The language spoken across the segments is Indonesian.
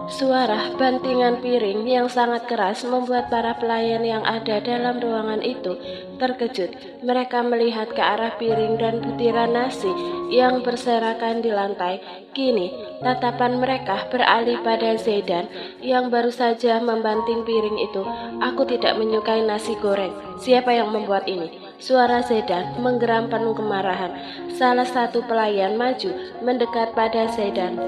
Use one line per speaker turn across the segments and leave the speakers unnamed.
Suara bantingan piring yang sangat keras membuat para pelayan yang ada dalam ruangan itu terkejut. Mereka melihat ke arah piring dan butiran nasi yang berserakan di lantai. Kini, tatapan mereka beralih pada Zaidan yang baru saja membanting piring itu. "Aku tidak menyukai nasi goreng. Siapa yang membuat ini?" Suara Zaidan menggeram penuh kemarahan. Salah satu pelayan maju mendekat pada Zaidan.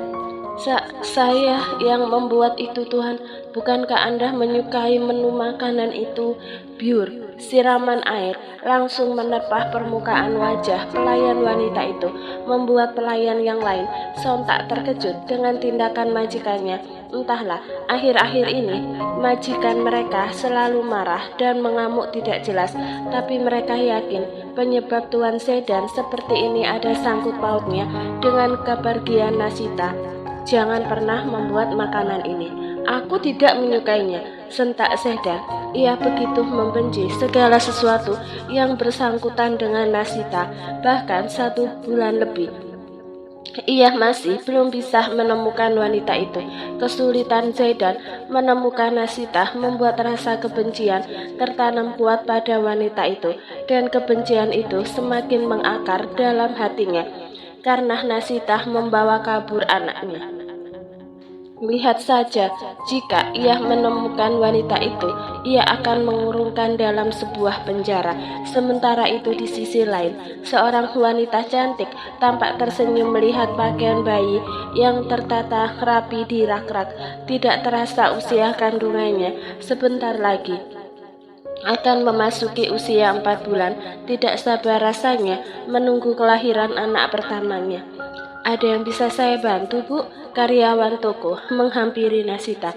Saya yang membuat itu, Tuhan. Bukankah Anda menyukai menu makanan itu?" Biur, siraman air langsung menerpah permukaan wajah pelayan wanita itu, membuat pelayan yang lain sontak terkejut dengan tindakan majikannya. Entahlah, akhir-akhir ini majikan mereka selalu marah dan mengamuk tidak jelas, tapi mereka yakin penyebab Tuan Zaidan seperti ini ada sangkut pautnya dengan kepergian Nasita. "Jangan pernah membuat makanan ini. Aku tidak menyukainya," sentak Zaidan. Ia begitu membenci segala sesuatu yang bersangkutan dengan Nasita. Bahkan 1 bulan lebih, ia masih belum bisa menemukan wanita itu. Kesulitan Zaidan menemukan Nasita membuat rasa kebencian tertanam kuat pada wanita itu, dan kebencian itu semakin mengakar dalam hatinya karena Nasita membawa kabur anaknya. Lihat saja, jika ia menemukan wanita itu, ia akan mengurungkan dalam sebuah penjara. Sementara itu di sisi lain, seorang wanita cantik tampak tersenyum melihat pakaian bayi yang tertata rapi di rak-rak. Tidak terasa usia kandungannya sebentar lagi akan memasuki usia 4 bulan. Tidak sabar rasanya menunggu kelahiran anak pertamanya. "Ada yang bisa saya bantu, Bu?" Karyawan toko menghampiri Nasita.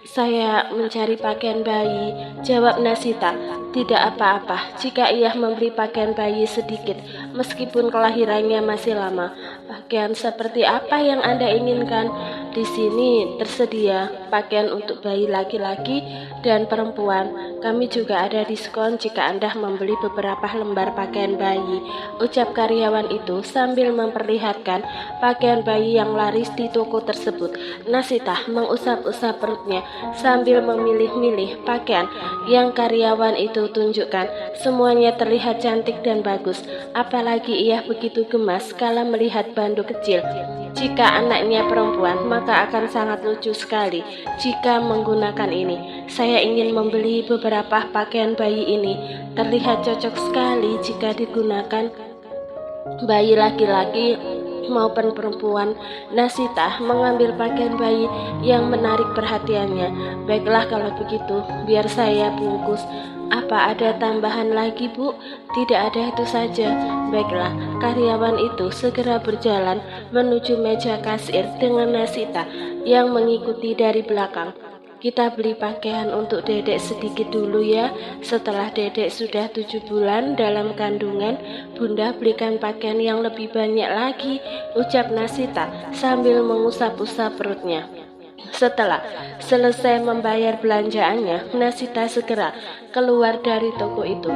"Saya mencari pakaian bayi," jawab Nasita. Tidak apa-apa jika ia memberi pakaian bayi sedikit, meskipun kelahirannya masih lama. "Pakaian seperti apa yang Anda inginkan?" "Di sini tersedia pakaian untuk bayi laki-laki dan perempuan. Kami juga ada diskon jika Anda membeli beberapa lembar pakaian bayi," ucap karyawan itu sambil memperlihatkan pakaian bayi yang laris di toko tersebut. Nasita mengusap-usap perutnya sambil memilih-milih pakaian yang karyawan itu tunjukkan. Semuanya terlihat cantik dan bagus, apalagi ia begitu gemas kala melihat Bandu kecil. Jika anaknya perempuan, maka akan sangat lucu sekali jika menggunakan ini. "Saya ingin membeli beberapa pakaian bayi ini. Terlihat cocok sekali jika digunakan bayi laki-laki maupun perempuan." Nasita mengambil pakaian bayi yang menarik perhatiannya. "Baiklah kalau begitu, biar saya bungkus." "Apa ada tambahan lagi, Bu?" "Tidak ada, itu saja." "Baiklah." Karyawan itu segera berjalan menuju meja kasir dengan Nasita yang mengikuti dari belakang. "Kita beli pakaian untuk Dedek sedikit dulu ya. Setelah Dedek sudah 7 bulan dalam kandungan, Bunda belikan pakaian yang lebih banyak lagi," ucap Nasita sambil mengusap-usap perutnya. Setelah selesai membayar belanjaannya, Nasita segera keluar dari toko itu.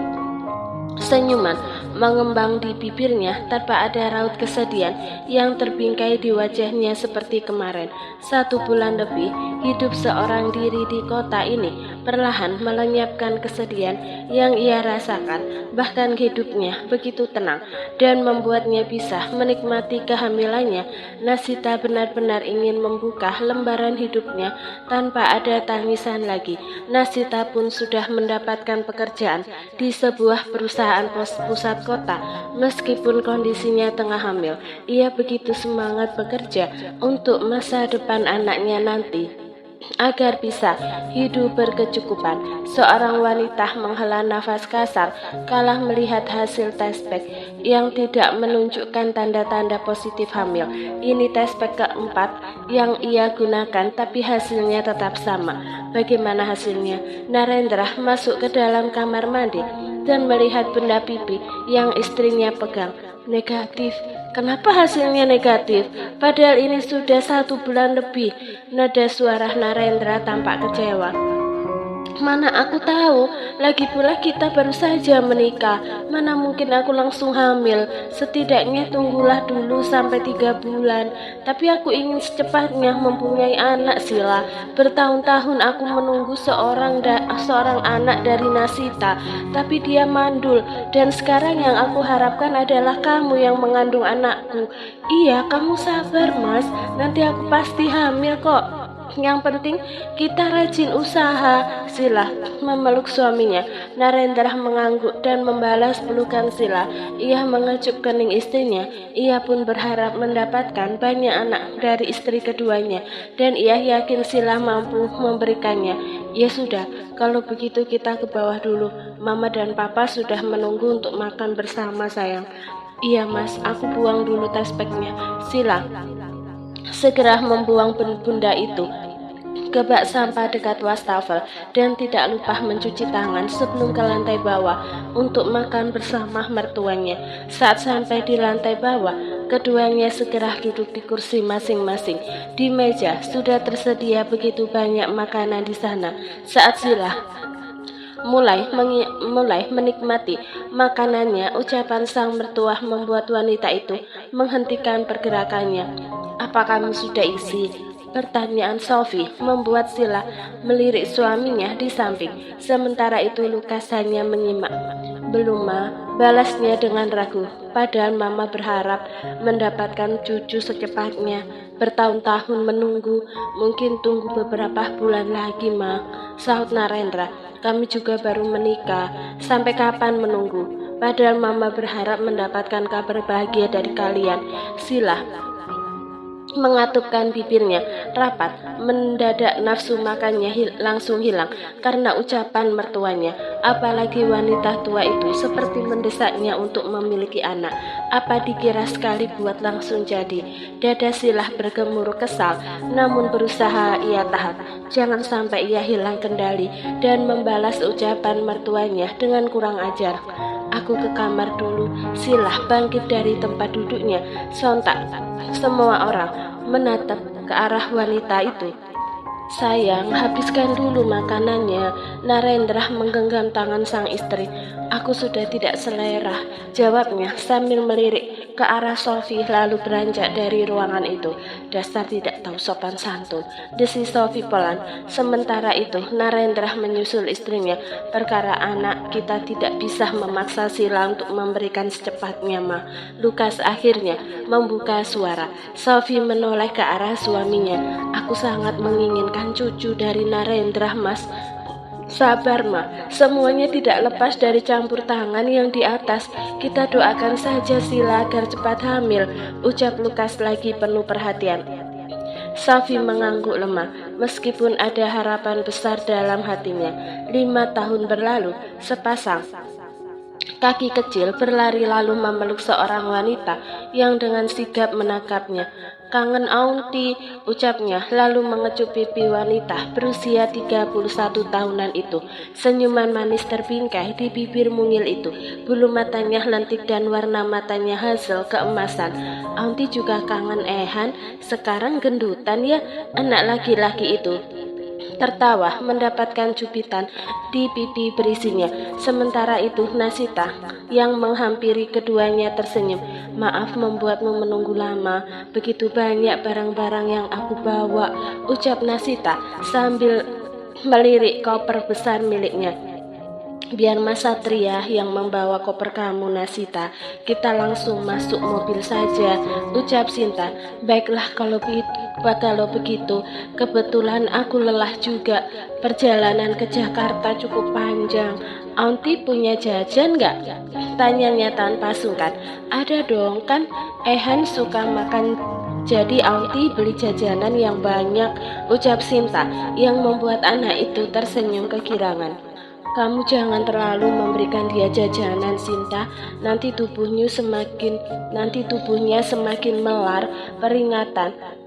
Senyuman mengembang di bibirnya tanpa ada raut kesedihan yang terbingkai di wajahnya seperti kemarin. 1 bulan lebih, hidup seorang diri di kota ini perlahan melenyapkan kesedihan yang ia rasakan. Bahkan hidupnya begitu tenang dan membuatnya bisa menikmati kehamilannya. Nasita benar-benar ingin membuka lembaran hidupnya tanpa ada tangisan lagi. Nasita pun sudah mendapatkan pekerjaan di sebuah perusahaan pusat kota. Meskipun kondisinya tengah hamil, ia begitu semangat bekerja untuk masa depan anaknya nanti agar bisa hidup berkecukupan. Seorang wanita menghela nafas kasar kala melihat hasil tes pack yang tidak menunjukkan tanda-tanda positif hamil. Ini tes pack keempat yang ia gunakan, tapi hasilnya tetap sama. Bagaimana hasilnya? Narendra masuk ke dalam kamar mandi dan melihat benda pipi yang istrinya pegang. Negatif. Kenapa hasilnya negatif? Padahal ini sudah 1 bulan lebih. Nada suara Narendra tampak kecewa. Mana aku tahu, lagi pula kita baru saja menikah. Mana mungkin aku langsung hamil. Setidaknya tunggulah dulu sampai 3 bulan. Tapi aku ingin secepatnya mempunyai anak, Sila. Bertahun-tahun aku menunggu seorang anak dari Nasita, tapi dia mandul. Dan sekarang yang aku harapkan adalah kamu yang mengandung anakku. Iya, kamu sabar, Mas. Nanti aku pasti hamil kok. Yang penting kita rajin usaha. Sila memeluk suaminya. Narendra mengangguk dan membalas pelukan Sila. Ia mengecup kening istrinya. Ia pun berharap mendapatkan banyak anak dari istri keduanya, dan ia yakin Sila mampu memberikannya. Ya sudah, kalau begitu kita ke bawah dulu. Mama dan Papa sudah menunggu untuk makan bersama, sayang. Iya Mas, aku buang dulu tas bagnya. Sila segera membuang benda itu ke bak sampah dekat wastafel dan tidak lupa mencuci tangan sebelum ke lantai bawah untuk makan bersama mertuanya. Saat sampai di lantai bawah, keduanya segera duduk di kursi masing-masing. Di meja sudah tersedia begitu banyak makanan di sana. Saat Sila mulai menikmati makanannya, ucapan sang mertua membuat wanita itu menghentikan pergerakannya. Apa kamu sudah isi? Pertanyaan Sophie membuat Sila melirik suaminya di samping. Sementara itu Lukas hanya menyimak. Belum, Ma, balasnya dengan ragu. Padahal Mama berharap mendapatkan cucu secepatnya. Bertahun-tahun menunggu, mungkin tunggu beberapa bulan lagi, Ma, sahut Narendra. Kami juga baru menikah. Sampai kapan menunggu? Padahal Mama berharap mendapatkan kabar bahagia dari kalian. Sila mengatupkan bibirnya rapat. Mendadak nafsu makannya langsung hilang karena ucapan mertuanya. Apalagi wanita tua itu seperti mendesaknya untuk memiliki anak. Apa dikira sekali buat langsung jadi? Dada Sila bergemuruh kesal, namun berusaha ia tahan. Jangan sampai ia hilang kendali dan membalas ucapan mertuanya dengan kurang ajar. Aku ke kamar dulu. Sila bangkit dari tempat duduknya. Sontak semua orang menatap ke arah wanita itu. Sayang, habiskan dulu makanannya. Narendra menggenggam tangan sang istri. Aku sudah tidak selera, jawabnya sambil melirik ke arah Sophie lalu beranjak dari ruangan itu. Dasar tidak tahu sopan santun, desi Sophie pelan. Sementara itu Narendra menyusul istrinya. Perkara anak kita tidak bisa memaksa Sila untuk memberikan secepatnya, Ma. Lukas akhirnya membuka suara. Sophie menoleh ke arah suaminya. Aku sangat menginginkan cucu dari Narendra, Mas. Sabar, Ma. Semuanya tidak lepas dari campur tangan yang di atas. Kita doakan saja Sila agar cepat hamil, ucap Lukas lagi penuh perhatian. Sophie mengangguk lemah, meskipun ada harapan besar dalam hatinya. 5 tahun berlalu, sepasang kaki kecil berlari lalu memeluk seorang wanita yang dengan sigap menangkapnya. Kangen Aunty, ucapnya lalu mengecup pipi wanita berusia 31 tahunan itu. Senyuman manis terbingkai di bibir mungil itu. Bulu matanya lentik dan warna matanya hazel keemasan. Aunty juga kangen Ehan, sekarang gendutan ya, anak laki-laki itu tertawa mendapatkan cubitan di pipi berisinya. Sementara itu Nasita yang menghampiri keduanya tersenyum. Maaf membuatmu menunggu lama, begitu banyak barang-barang yang aku bawa, ucap Nasita sambil melirik koper besar miliknya. Biar Mas Satria yang membawa koper kamu, Nasita. Kita langsung masuk mobil saja, ucap Sinta. Baiklah kalau begitu. Kebetulan aku lelah juga. Perjalanan ke Jakarta cukup panjang. Aunty punya jajan nggak? Tanyanya tanpa sungkan. Ada dong, kan Ehan suka makan. Jadi Aunty beli jajanan yang banyak, ucap Sinta yang membuat anak itu tersenyum kegirangan. Kamu jangan terlalu memberikan dia jajanan, Sinta. Nanti tubuhnya semakin melar.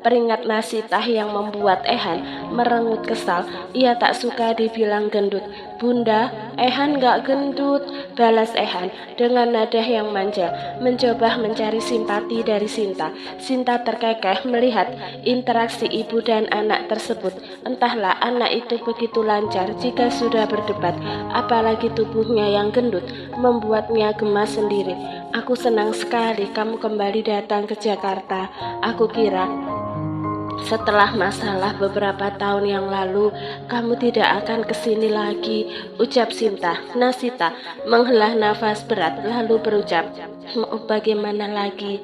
Peringat Nasita yang membuat Ehan merengut kesal. Ia tak suka dibilang gendut. Bunda, Ehan gak gendut, balas Ehan dengan nada yang manja, mencoba mencari simpati dari Sinta. Sinta terkekeh melihat interaksi ibu dan anak tersebut. Entahlah anak itu begitu lancar jika sudah berdebat, apalagi tubuhnya yang gendut membuatnya gemas sendiri. Aku senang sekali kamu kembali datang ke Jakarta. Aku kira setelah masalah beberapa tahun yang lalu, kamu tidak akan kesini lagi, ucap Sinta. Nasita menghela nafas berat lalu berucap, mau bagaimana lagi?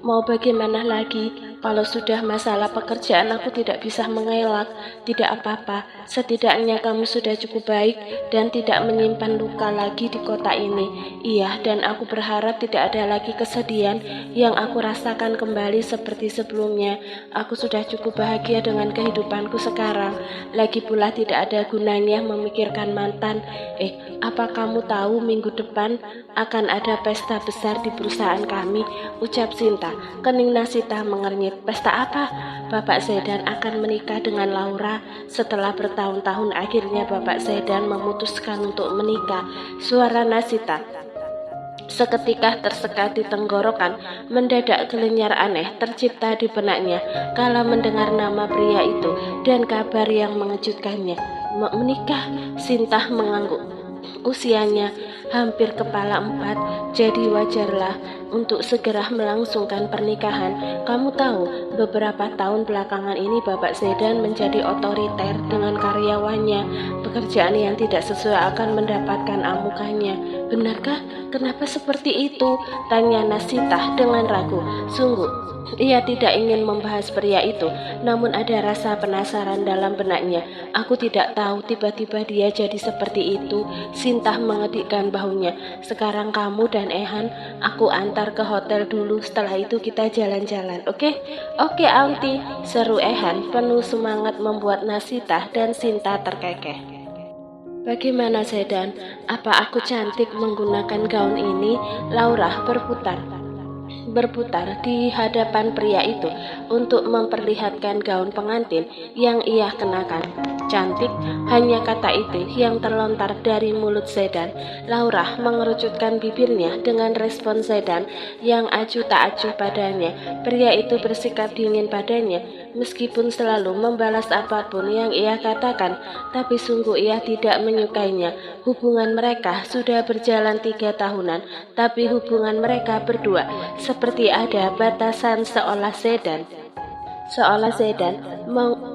Mau bagaimana lagi? Kalau sudah masalah pekerjaan aku tidak bisa mengelak. Tidak apa-apa, setidaknya kamu sudah cukup baik dan tidak menyimpan luka lagi di kota ini. Iya, dan aku berharap tidak ada lagi kesedihan yang aku rasakan kembali seperti sebelumnya. Aku sudah cukup bahagia dengan kehidupanku sekarang. Lagi pula tidak ada gunanya memikirkan mantan. Apa kamu tahu minggu depan akan ada pesta besar di perusahaan kami, ucap Sinta. Kening Nasita mengernyit. Pesta apa? Bapak Zedan akan menikah dengan Laura. Setelah bertahun-tahun akhirnya Bapak Zedan memutuskan untuk menikah. Suara Nasita seketika tersekat di tenggorokan, mendadak gelenyar aneh tercipta di benaknya kala mendengar nama pria itu dan kabar yang mengejutkannya. Menikah? Sinta mengangguk. Usianya hampir kepala 4, jadi wajarlah untuk segera melangsungkan pernikahan. Kamu tahu, beberapa tahun belakangan ini Bapak Zedan menjadi otoriter dengan karyawannya. Pekerjaan yang tidak sesuai akan mendapatkan amukannya. Benarkah? Kenapa seperti itu? Tanya Nasita dengan ragu. Sungguh, ia tidak ingin membahas pria itu, namun ada rasa penasaran dalam benaknya. Aku tidak tahu tiba-tiba dia jadi seperti itu. Sinta mengedikkan bahunya. Sekarang kamu dan Ehan, aku antar ke hotel dulu. Setelah itu kita jalan-jalan, oke? Oke, Aunty, seru Ehan penuh semangat membuat Nasita dan Sinta terkekeh. Bagaimana Zedan? Apa aku cantik menggunakan gaun ini? Laura berputar di hadapan pria itu untuk memperlihatkan gaun pengantin yang ia kenakan. Cantik, hanya kata itu yang terlontar dari mulut Zedan. Laura mengerucutkan bibirnya dengan respon Zedan yang acuh tak acuh padanya. Pria itu bersikap dingin padanya, meskipun selalu membalas apapun yang ia katakan, tapi sungguh ia tidak menyukainya. Hubungan mereka sudah berjalan 3 tahunan, tapi hubungan mereka berdua seperti ada batasan seolah Zedan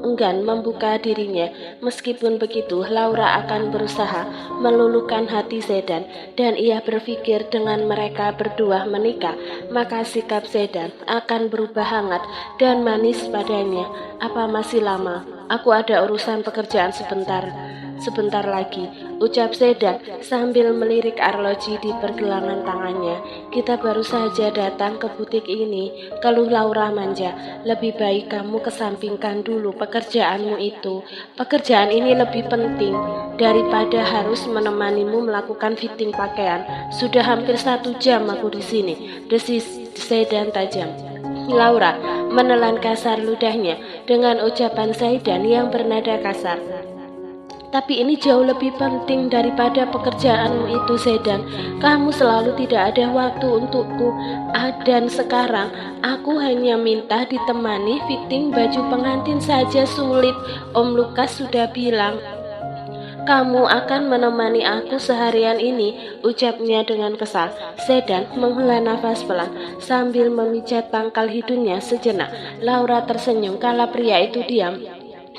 enggan membuka dirinya. Meskipun begitu, Laura akan berusaha meluluhkan hati Zedan, dan ia berpikir dengan mereka berdua menikah, maka sikap Zedan akan berubah hangat dan manis padanya. Apa masih lama? Aku ada urusan pekerjaan sebentar lagi, ucap Zedan sambil melirik arloji di pergelangan tangannya. Kita baru saja datang ke butik ini, keluh Laura manja. Lebih baik kamu kesampingkan dulu pekerjaanmu itu. Pekerjaan ini lebih penting daripada harus menemanimu melakukan fitting pakaian. Sudah hampir 1 jam aku di sini, desis Zedan tajam. Laura menelan kasar ludahnya dengan ucapan Zedan yang bernada kasar. Tapi ini jauh lebih penting daripada pekerjaanmu itu, Zedan. Kamu selalu tidak ada waktu untukku. Dan sekarang aku hanya minta ditemani fitting baju pengantin saja sulit. Om Lukas sudah bilang kamu akan menemani aku seharian ini, ucapnya dengan kesal. Zedan menghela nafas pelan sambil memijat pangkal hidungnya sejenak. Laura tersenyum kala pria itu diam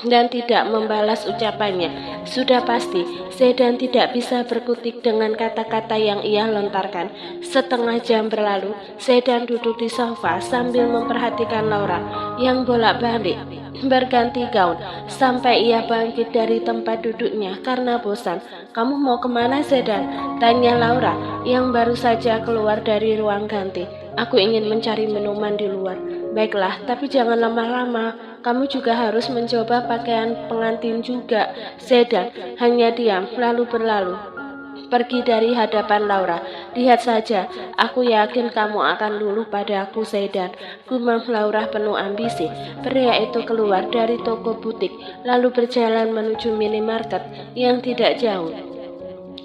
dan tidak membalas ucapannya. Sudah pasti Zedan tidak bisa berkutik dengan kata-kata yang ia lontarkan. Setengah jam berlalu, Zedan duduk di sofa sambil memperhatikan Laura yang bolak-balik berganti gaun sampai ia bangkit dari tempat duduknya karena bosan. Kamu mau kemana, Zedan? Tanya Laura yang baru saja keluar dari ruang ganti. Aku ingin mencari minuman di luar. Baiklah, tapi jangan lama-lama. Kamu juga harus mencoba pakaian pengantin juga. Zedan hanya diam lalu berlalu. pergi dari hadapan Laura. Lihat saja, aku yakin kamu akan luluh pada aku, Sedan, gumam Laura penuh ambisi. Pria itu keluar dari toko butik, lalu berjalan menuju minimarket yang tidak jauh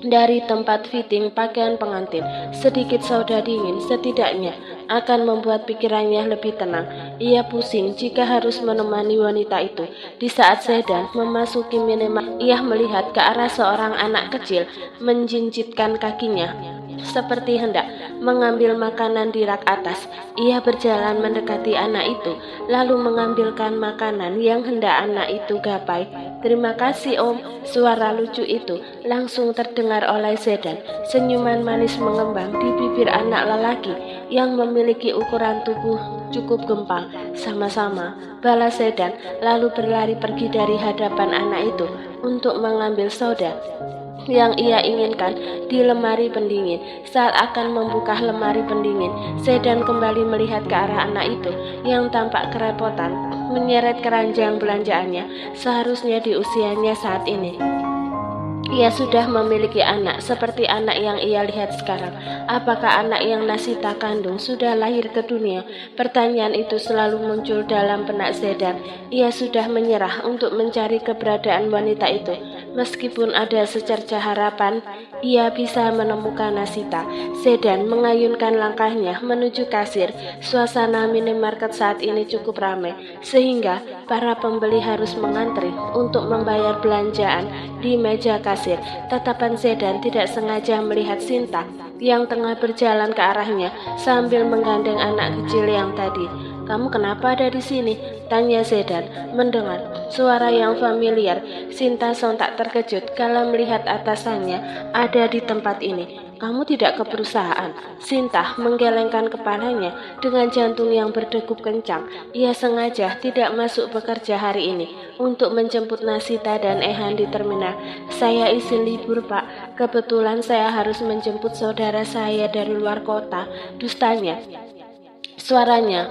dari tempat fitting pakaian pengantin. Sedikit soda dingin setidaknya akan membuat pikirannya lebih tenang. Ia pusing jika harus menemani wanita itu. Di saat Sedan memasuki minimarket, ia melihat ke arah seorang anak kecil menjinjitkan kakinya seperti hendak mengambil makanan di rak atas. Ia berjalan mendekati anak itu, lalu mengambilkan makanan yang hendak anak itu gapai. Terima kasih, Om. Suara lucu itu langsung terdengar oleh Sedan. Senyuman manis mengembang di bibir anak lelaki yang memiliki ukuran tubuh cukup gempal. Sama-sama, balas Sedan, lalu berlari pergi dari hadapan anak itu untuk mengambil soda yang ia inginkan di lemari pendingin. Saat akan membuka lemari pendingin, Sedan kembali melihat ke arah anak itu yang tampak kerepotan menyeret keranjang belanjaannya. Seharusnya di usianya saat ini ia sudah memiliki anak seperti anak yang ia lihat sekarang. Apakah anak yang Nasita kandung sudah lahir ke dunia? Pertanyaan itu selalu muncul dalam benak Sedan. Ia sudah menyerah untuk mencari keberadaan wanita itu. Meskipun ada secerca harapan, ia bisa menemukan Nasita. Sedan mengayunkan langkahnya menuju kasir. Suasana minimarket saat ini cukup ramai, sehingga para pembeli harus mengantri untuk membayar belanjaan di meja kasir. Tatapan Sedan tidak sengaja melihat Sinta yang tengah berjalan ke arahnya sambil menggandeng anak kecil yang tadi. Kamu kenapa ada di sini? Tanya Sedan mendengar suara yang familiar. Sinta sontak terkejut kalau melihat atasannya ada di tempat ini. Kamu tidak ke perusahaan? Sinta menggelengkan kepalanya dengan jantung yang berdegup kencang. Ia sengaja tidak masuk bekerja hari ini untuk menjemput Nasita dan Ehan di terminal. Saya izin libur, Pak. Kebetulan saya harus menjemput saudara saya dari luar kota. Dustanya. Suaranya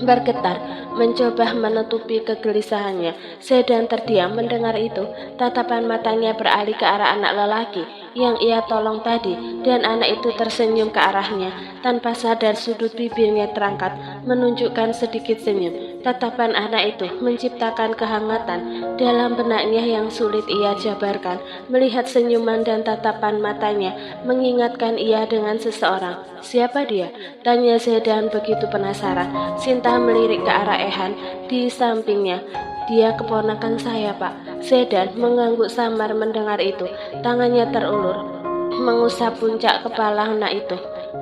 bergetar, mencoba menutupi kegelisahannya. Sedan terdiam mendengar itu. Tatapan matanya beralih ke arah anak lelaki yang ia tolong tadi, dan anak itu tersenyum ke arahnya. Tanpa sadar sudut bibirnya terangkat, menunjukkan sedikit senyum. Tatapan anak itu menciptakan kehangatan dalam benaknya yang sulit ia jabarkan. Melihat senyuman dan tatapan matanya mengingatkan ia dengan seseorang. Siapa dia? Tanya Sedan begitu penasaran. Sinta melirik ke arah Ehan di sampingnya. Dia keponakan saya, Pak. Sedan mengangguk samar mendengar itu. Tangannya terulur mengusap puncak kepala anak itu.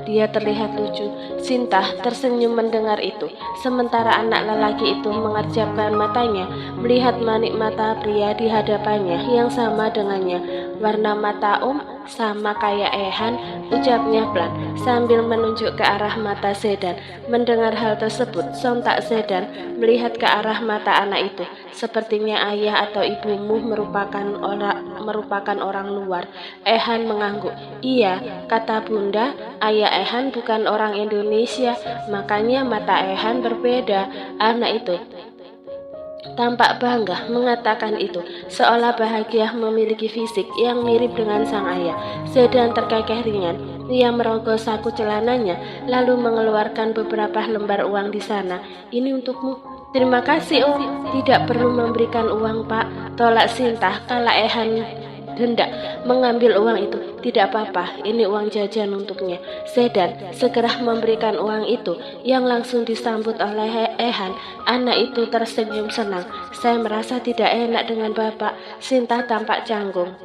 Dia terlihat lucu. Sinta tersenyum mendengar itu. Sementara anak lelaki itu mengerjapkan matanya melihat manik mata pria di hadapannya yang sama dengannya. Warna mata Om sama kayak Ehan, ucapnya pelan sambil menunjuk ke arah mata Sedan. Mendengar hal tersebut, sontak Sedan melihat ke arah mata anak itu. Sepertinya ayah atau ibumu merupakan orang luar. Ehan mengangguk. Iya, kata Bunda, ayah Ehan bukan orang Indonesia, makanya mata Ehan berbeda. Anak itu tampak bangga mengatakan itu, seolah bahagia memiliki fisik yang mirip dengan sang ayah. Sedan terkekeh ringan. Ia merogoh saku celananya, lalu mengeluarkan beberapa lembar uang di sana. Ini untukmu. Terima kasih, Om. Tidak perlu memberikan uang, Pak. Tolak Sinta kala Ehan hendak mengambil uang itu. Tidak apa-apa, ini uang jajan untuknya. Sedan segera memberikan uang itu yang langsung disambut oleh Ehan. Anak itu tersenyum senang. Saya merasa tidak enak dengan Bapak. Sinta tampak canggung.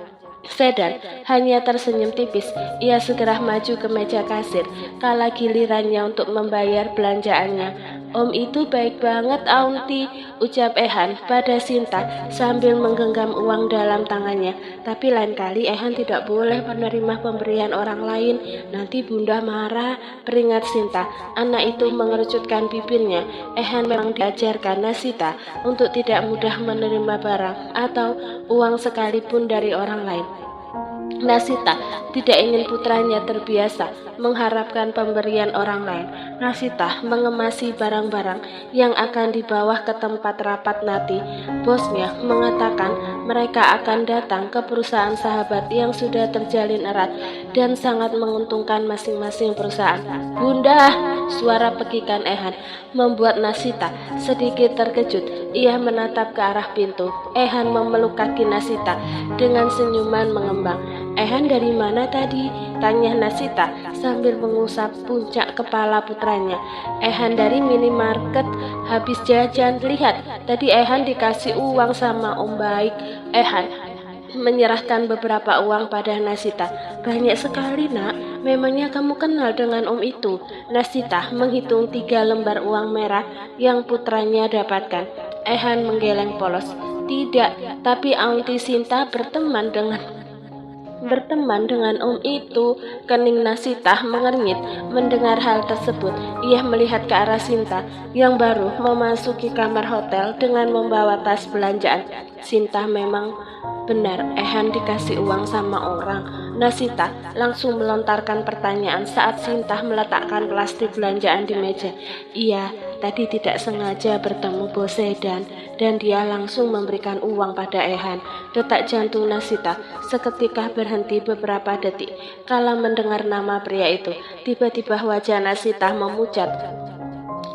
Sedan hanya tersenyum tipis. Ia segera maju ke meja kasir kala gilirannya untuk membayar belanjaannya. Om itu baik banget, Aunty, ucap Ehan pada Sinta sambil menggenggam uang dalam tangannya. Tapi lain kali Ehan tidak boleh menerima pemberian orang lain. Nanti Bunda marah, peringat Sinta. Anak itu mengerucutkan bibirnya. Ehan memang diajarkan Nasita untuk tidak mudah menerima barang atau uang sekalipun dari orang lain. Nasita tidak ingin putranya terbiasa mengharapkan pemberian orang lain. Nasita mengemasi barang-barang yang akan dibawa ke tempat rapat nanti. Bosnya mengatakan mereka akan datang ke perusahaan sahabat yang sudah terjalin erat dan sangat menguntungkan masing-masing perusahaan. Bunda, suara pekikan Ehan membuat Nasita sedikit terkejut. Ia menatap ke arah pintu. Ehan memeluk kaki Nasita dengan senyuman mengembang. Ehan dari mana tadi? Tanya Nasita sambil mengusap puncak kepala putranya. Ehan dari minimarket habis jajan. Lihat, tadi Ehan dikasih uang sama Om Baik. Ehan menyerahkan beberapa uang pada Nasita. Banyak sekali, Nak. Memangnya kamu kenal dengan Om itu? Nasita menghitung 3 lembar uang merah yang putranya dapatkan. Ehan menggeleng polos. Tidak, tapi Aunty Sinta berteman dengan Om itu. Kening Nasita mengernyit mendengar hal tersebut. Ia melihat ke arah Sinta yang baru memasuki kamar hotel dengan membawa tas belanjaan. Sinta memang benar Ehan dikasih uang sama orang. Nasita langsung melontarkan pertanyaan saat Sinta meletakkan plastik belanjaan di meja. Iya, tadi tidak sengaja bertemu Bos Sedan dan dia langsung memberikan uang pada Ehan. Detak jantung Nasita seketika berhenti beberapa detik kala mendengar nama pria itu. Tiba-tiba wajah Nasita memucat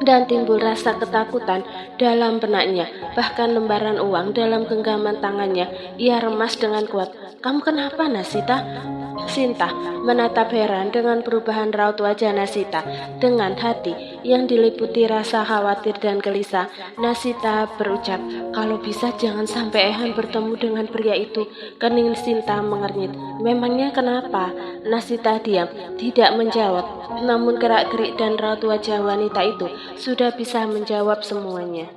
dan timbul rasa ketakutan dalam benaknya. Bahkan lembaran uang dalam genggaman tangannya ia remas dengan kuat. Kamu kenapa, Nasita? Sinta menatap heran dengan perubahan raut wajah Nasita. Dengan hati yang diliputi rasa khawatir dan gelisah, Nasita berucap, kalau bisa jangan sampai Ehan bertemu dengan pria itu. Kening Sinta mengernyit. Memangnya kenapa? Nasita diam, tidak menjawab. Namun gerak-gerik dan raut wajah wanita itu sudah bisa menjawab semuanya.